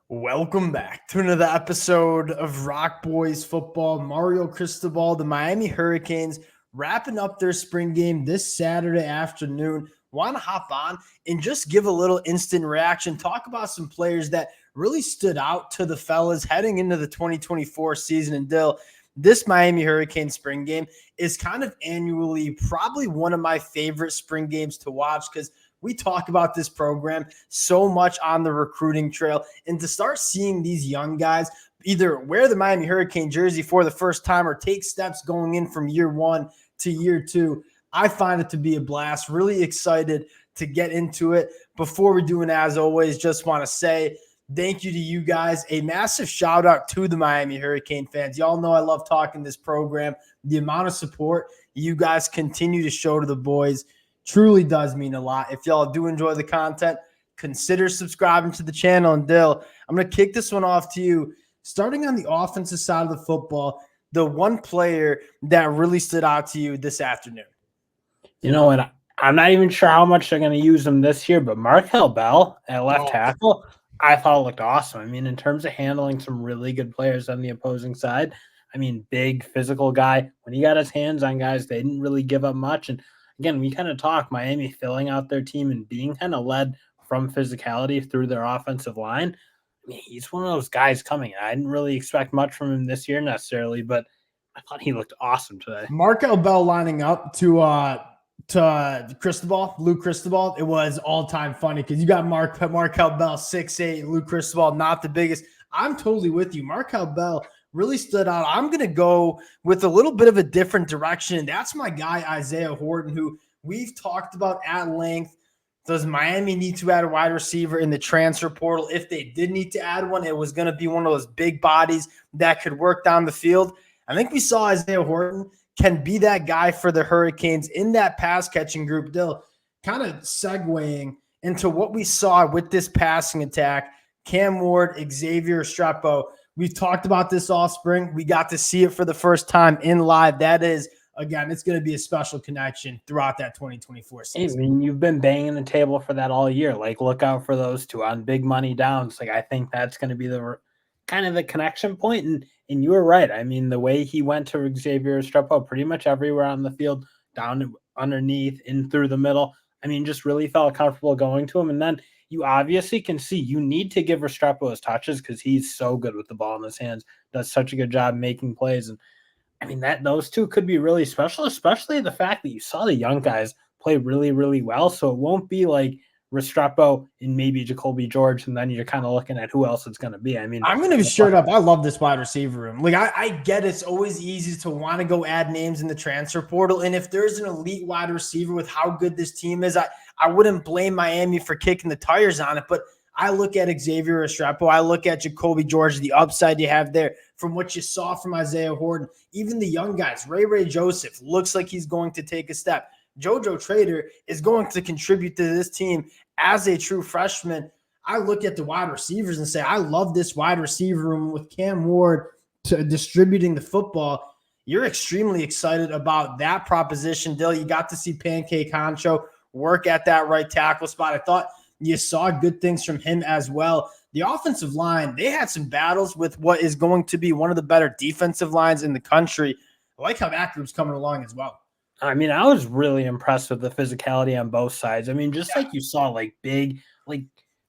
Welcome back to another episode of Rock Boys Football. Mario Cristobal, the Miami Hurricanes, wrapping up their spring game this Saturday afternoon. Want to hop on and just give a little instant reaction, talk about some players that really stood out to the fellas heading into the 2024 season. And Dill, this Miami Hurricane spring game is kind of annually probably one of my favorite spring games to watch because we talk about this program so much on the recruiting trail, and to start seeing these young guys either wear the Miami Hurricane jersey for the first time or take steps going in from year one to year two, I find it to be a blast. Really excited to get into it. Before we do, and as always, just want to say thank you to you guys. A massive shout out to the Miami Hurricane fans. Y'all know I love talking this program. The amount of support you guys continue to show to the boys truly does mean a lot. If y'all do enjoy the content, consider subscribing to the channel. And Dill, I'm going to kick this one off to you. Starting on the offensive side of the football, the one player that really stood out to you this afternoon. You know what? I'm not even sure how much they're going to use him this year, but Markel Bell at left tackle, I thought looked awesome. I mean, in terms of handling some really good players on the opposing side, I mean, big physical guy. When he got his hands on guys, they didn't really give up much. And again, we kind of talk Miami filling out their team and being kind of led from physicality through their offensive line. I mean, he's one of those guys coming. I didn't really expect much from him this year necessarily, but I thought he looked awesome today. Markel Bell lining up to Cristobal, Luke Cristobal, it was all-time funny because you got Markel Bell, 6'8", Luke Cristobal, not the biggest. I'm totally with you. Markel Bell really stood out. I'm going to go with a little bit of a different direction. That's my guy, Isaiah Horton, who we've talked about at length. Does Miami need to add a wide receiver in the transfer portal? If they did need to add one, it was going to be one of those big bodies that could work down the field. I think we saw Isaiah Horton can be that guy for the Hurricanes in that pass-catching group. Dill, kind of segueing into what we saw with this passing attack, Cam Ward, Xavier Restrepo. We've talked about this all spring. We got to see it for the first time in live. That is, again, it's going to be a special connection throughout that 2024 season. I mean, you've been banging the table for that all year. Like, look out for those two on big money downs. Like, I think that's going to be the kind of the connection point. And you were right. I mean, the way he went to Xavier Restrepo pretty much everywhere on the field, down underneath, in through the middle. I mean, just really felt comfortable going to him. And then you obviously can see you need to give Restrepo his touches because he's so good with the ball in his hands, does such a good job making plays. And I mean, that those two could be really special, especially the fact that you saw the young guys play really, really well. So it won't be like Restrepo and maybe Jacoby George, and then you're kind of looking at who else it's going to be. I mean, I'm going to be straight up. I love this wide receiver room. Like, I get it's always easy to want to go add names in the transfer portal. And if there's an elite wide receiver with how good this team is, I wouldn't blame Miami for kicking the tires on it. But I look at Xavier Restrepo. I look at Jacoby George, the upside you have there from what you saw from Isaiah Horton. Even the young guys, Ray Joseph looks like he's going to take a step. JoJo Trader is going to contribute to this team as a true freshman. I look at the wide receivers and say, I love this wide receiver room with Cam Ward distributing the football. You're extremely excited about that proposition, Dill. You got to see Pancake Honcho work at that right tackle spot. I thought you saw good things from him as well. The offensive line, they had some battles with what is going to be one of the better defensive lines in the country. I like how that group's coming along as well. I mean, I was really impressed with the physicality on both sides. I mean, just like you saw, like big, like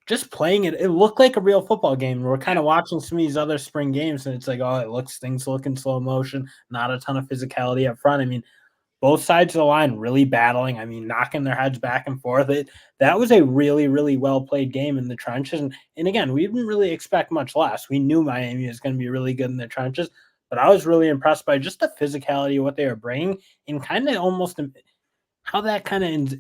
just playing it, it looked like a real football game. We're kind of watching some of these other spring games, and it's like, oh, things look in slow motion, not a ton of physicality up front. I mean, both sides of the line really battling. I mean, knocking their heads back and forth. That was a really, really well played game in the trenches. And again, we didn't really expect much less. We knew Miami was going to be really good in the trenches. But I was really impressed by just the physicality of what they were bringing and kind of almost how that kind of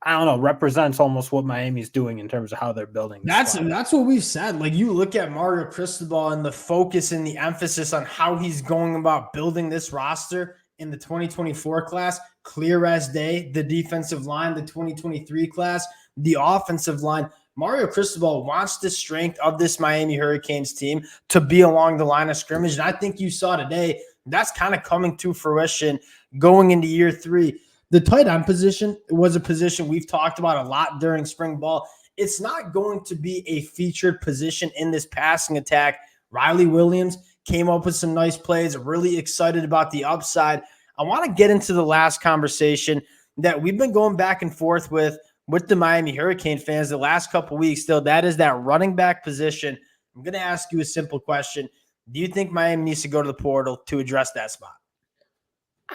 I don't know, represents almost what Miami's doing in terms of how they're building. That's what we've said. Like, you look at Mario Cristobal and the focus and the emphasis on how he's going about building this roster in the 2024 class, clear as day. The defensive line, the 2023 class, the offensive line. Mario Cristobal wants the strength of this Miami Hurricanes team to be along the line of scrimmage. And I think you saw today that's kind of coming to fruition going into year three. The tight end position was a position we've talked about a lot during spring ball. it's not going to be a featured position in this passing attack. Riley Williams came up with some nice plays, really excited about the upside. I want to get into the last conversation that we've been going back and forth with the Miami Hurricane fans the last couple of weeks. Still, that is that running back position. I'm going to ask you a simple question. Do you think Miami needs to go to the portal to address that spot?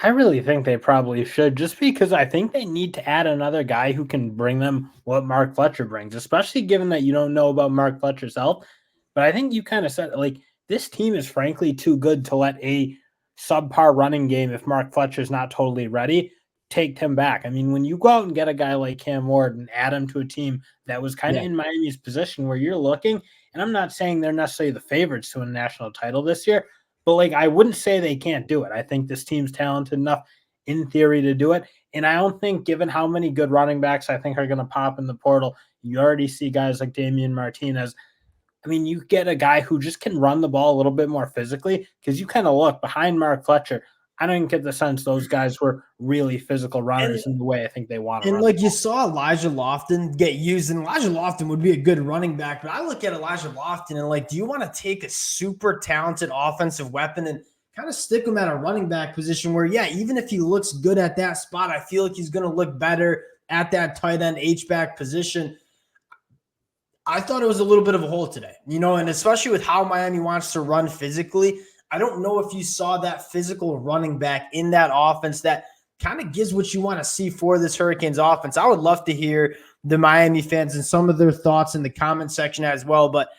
I really think they probably should, just because I think they need to add another guy who can bring them what Mark Fletcher brings, especially given that you don't know about Mark Fletcher's health. But I think you kind of said, like, this team is frankly too good to let a subpar running game, if Mark Fletcher's not totally ready, take him back. I mean, when you go out and get a guy like Cam Ward and add him to a team that was kind of in Miami's position where you're looking, and I'm not saying they're necessarily the favorites to win a national title this year, but like, I wouldn't say they can't do it. I think this team's talented enough in theory to do it. And I don't think, given how many good running backs I think are going to pop in the portal, you already see guys like Damian Martinez. I mean, you get a guy who just can run the ball a little bit more physically, because you kind of look behind Mark Fletcher. I don't get the sense those guys were really physical runners in the way I think they want to run. And like you saw Elijah Lofton get used, and Elijah Lofton would be a good running back, but I look at Elijah Lofton and like, do you want to take a super talented offensive weapon and kind of stick him at a running back position where, yeah, even if he looks good at that spot, I feel like he's going to look better at that tight end H-back position. I thought it was a little bit of a hole today, and especially with how Miami wants to run physically. I don't know if you saw that physical running back in that offense that kind of gives what you want to see for this Hurricanes offense. I would love to hear the Miami fans and some of their thoughts in the comment section as well. But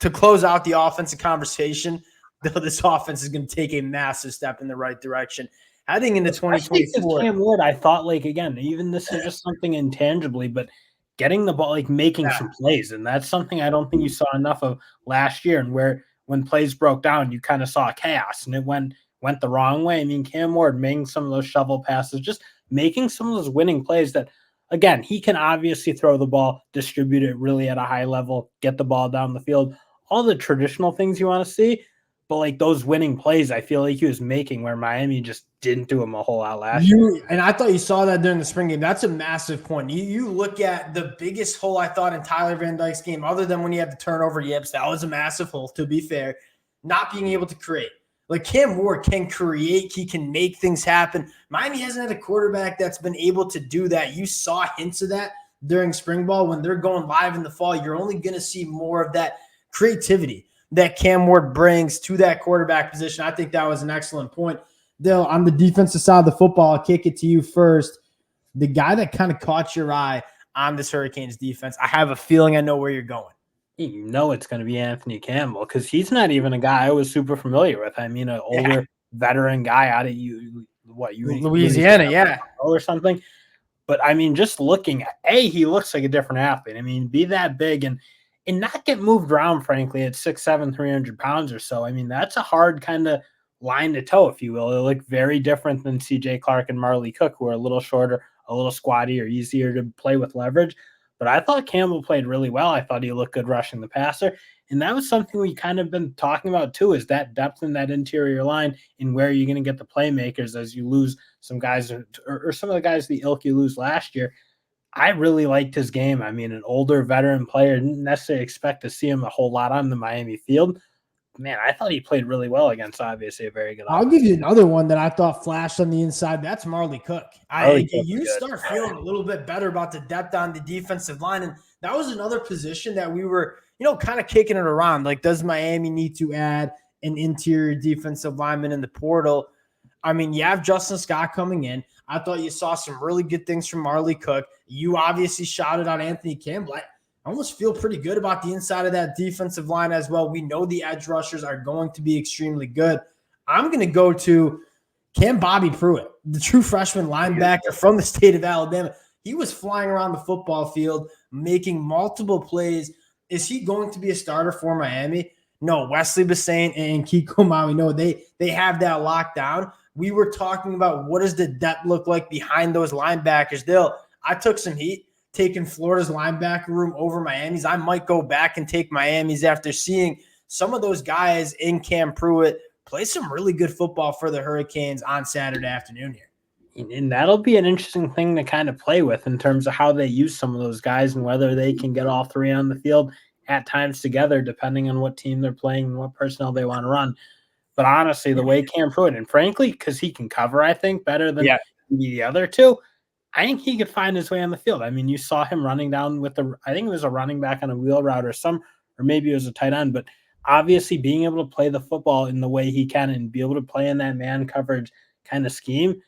to close out the offensive conversation, this offense is going to take a massive step in the right direction. Heading into 2024. Cam Ward, I thought, like, again, even this is just something intangibly, but getting the ball, like making some plays. And that's something I don't think you saw enough of last year, and where when plays broke down, you kind of saw chaos and it went the wrong way. I mean, Cam Ward making some of those shovel passes, just making some of those winning plays that, again, he can obviously throw the ball, distribute it really at a high level, get the ball down the field, all the traditional things you want to see. But like those winning plays, I feel like he was making where Miami just didn't do him a whole lot last year. And I thought you saw that during the spring game. That's a massive point. You look at the biggest hole I thought in Tyler Van Dyke's game, other than when he had the turnover yips, that was a massive hole, to be fair, not being able to create. Like Cam Ward can create. He can make things happen. Miami hasn't had a quarterback that's been able to do that. You saw hints of that during spring ball. When they're going live in the fall, you're only going to see more of that creativity that Cam Ward brings to that quarterback position. I think that was an excellent point. Dale, on the defensive side of the football, I'll kick it to you first. The guy that kind of caught your eye on this Hurricanes defense, I have a feeling I know where you're going. You know it's going to be Anthony Campbell, because he's not even a guy I was super familiar with. I mean, an older veteran guy out of Louisiana, or something. But I mean, just looking at he looks like a different athlete. I mean, be that big and not get moved around, frankly, at 6'7", 300 pounds or so. I mean, that's a hard kind of line to toe, if you will. They look very different than C.J. Clark and Marley Cook, who are a little shorter, a little squattier, easier to play with leverage. But I thought Campbell played really well. I thought he looked good rushing the passer. And that was something we kind of been talking about too, is that depth in that interior line and where you're going to get the playmakers as you lose some guys or some of the guys the ilk you lose last year. I really liked his game. I mean, an older veteran player, didn't necessarily expect to see him a whole lot on the Miami field. Man, I thought he played really well against, obviously, a very good offense. I'll give you another one that I thought flashed on the inside. That's Marley Cook. You start feeling a little bit better about the depth on the defensive line. And that was another position that we were, kind of kicking it around. Like, does Miami need to add an interior defensive lineman in the portal? I mean, you have Justin Scott coming in. I thought you saw some really good things from Marley Cook. You obviously shouted out Anthony Campbell. I almost feel pretty good about the inside of that defensive line as well. We know the edge rushers are going to be extremely good. I'm going to go to Bobby Pruitt, the true freshman linebacker from the state of Alabama. He was flying around the football field, making multiple plays. Is he going to be a starter for Miami? No, Wesley Bassane and Kiko Maui, no, they have that locked down. We were talking about what does the depth look like behind those linebackers. I took some heat taking Florida's linebacker room over Miami's. I might go back and take Miami's after seeing some of those guys in Cam Pruitt play some really good football for the Hurricanes on Saturday afternoon here. And that'll be an interesting thing to kind of play with in terms of how they use some of those guys and whether they can get all three on the field at times together, depending on what team they're playing and what personnel they want to run. But honestly, the way Cam Pruitt, and frankly, because he can cover, I think, better than the other two, I think he could find his way on the field. I mean, you saw him running down with I think it was a running back on a wheel route or maybe it was a tight end, but obviously being able to play the football in the way he can and be able to play in that man coverage kind of scheme,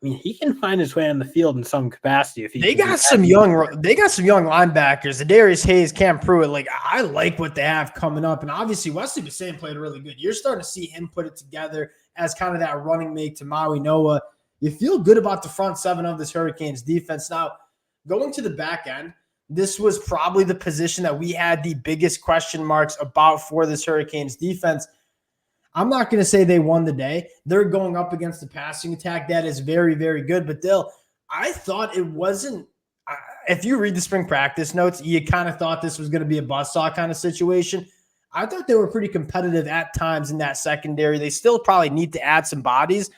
I mean, he can find his way on the field in some capacity if he. They got some young linebackers. The Darius Hayes, Cam Pruitt. Like, I like what they have coming up, and obviously Wesley Bissain played really good. You're starting to see him put it together as kind of that running mate to Maui Noah. You feel good about the front seven of this Hurricanes defense. Now, going to the back end, this was probably the position that we had the biggest question marks about for this Hurricanes defense. I'm not going to say they won the day. They're going up against the passing attack. That is very, very good. But Dill, I thought it wasn't – if you read the spring practice notes, you kind of thought this was going to be a buzzsaw kind of situation. I thought they were pretty competitive at times in that secondary. They still probably need to add some bodies.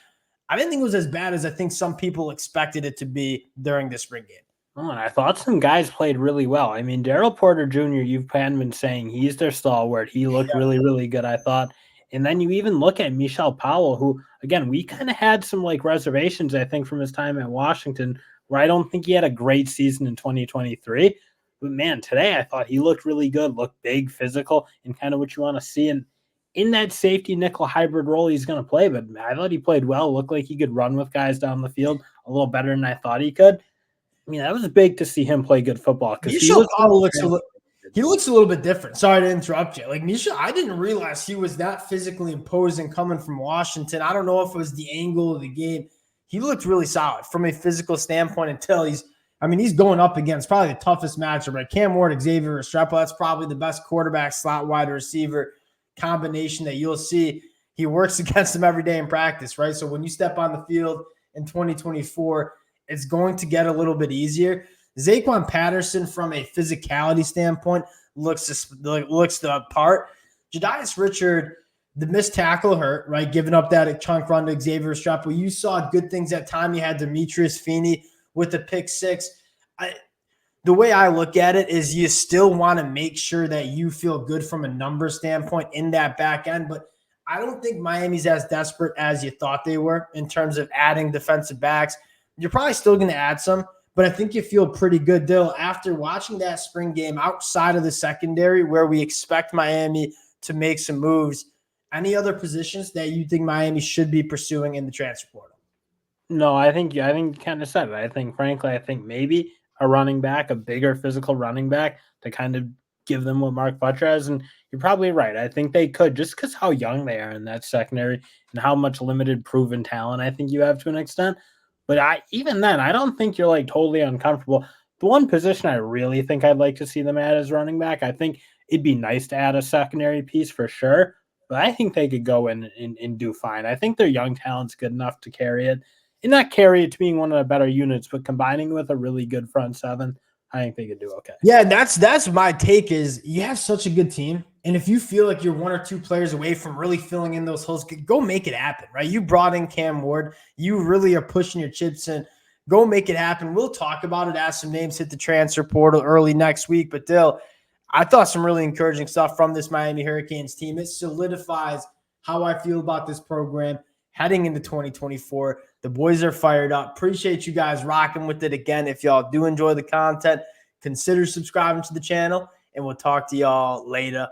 I didn't think it was as bad as I think some people expected it to be during the spring game. Oh, and I thought some guys played really well. I mean, Daryl Porter Jr., you've been saying he's their stalwart. He looked really, really good, I thought. And then you even look at Michelle Powell, who, again, we kind of had some reservations, I think, from his time at Washington, where I don't think he had a great season in 2023. But man, today I thought he looked really good, looked big, physical, and kind of what you want to see. And in that safety nickel hybrid role he's going to play, but I thought he played well. Looked like he could run with guys down the field a little better than I thought he could. I mean, that was big to see him play good football because he looks a little bit different. Sorry to interrupt you. Like, Misha, I didn't realize he was that physically imposing coming from Washington. I don't know if it was the angle of the game. He looked really solid from a physical standpoint until he's going up against probably the toughest matchup, right? Cam Ward, Xavier Restrepo, that's probably the best quarterback, slot wide receiver combination that you'll see. He works against them every day in practice, right? So when you step on the field in 2024, it's going to get a little bit easier. Zaquan Patterson, from a physicality standpoint, looks the part. Jadias Richard, the missed tackle hurt, right? Giving up that chunk run to Xavier Restrepo. You saw good things at time. You had Demetrius Feeney with the pick six. The way I look at it is you still want to make sure that you feel good from a number standpoint in that back end, but I don't think Miami's as desperate as you thought they were in terms of adding defensive backs. You're probably still going to add some, but I think you feel pretty good, Dill, after watching that spring game outside of the secondary where we expect Miami to make some moves. Any other positions that you think Miami should be pursuing in the transfer portal? No, I think you kind of said it. Frankly, I think maybe a running back, a bigger physical running back to kind of give them what Mark Butcher has. And you're probably right. I think they could, just because how young they are in that secondary and how much limited proven talent I think you have to an extent. But even then, I don't think you're totally uncomfortable. The one position I really think I'd like to see them add is running back. I think it'd be nice to add a secondary piece for sure, but I think they could go in and do fine. I think their young talent's good enough to carry it, and not carry it to being one of the better units, but combining with a really good front seven, I think they could do okay. Yeah, that's my take is you have such a good team. And if you feel like you're one or two players away from really filling in those holes, go make it happen, right? You brought in Cam Ward. You really are pushing your chips in. Go make it happen. We'll talk about it as some names hit the transfer portal early next week. But Dill, I thought some really encouraging stuff from this Miami Hurricanes team. It solidifies how I feel about this program heading into 2024. The boys are fired up. Appreciate you guys rocking with it again. If y'all do enjoy the content, consider subscribing to the channel, and we'll talk to y'all later.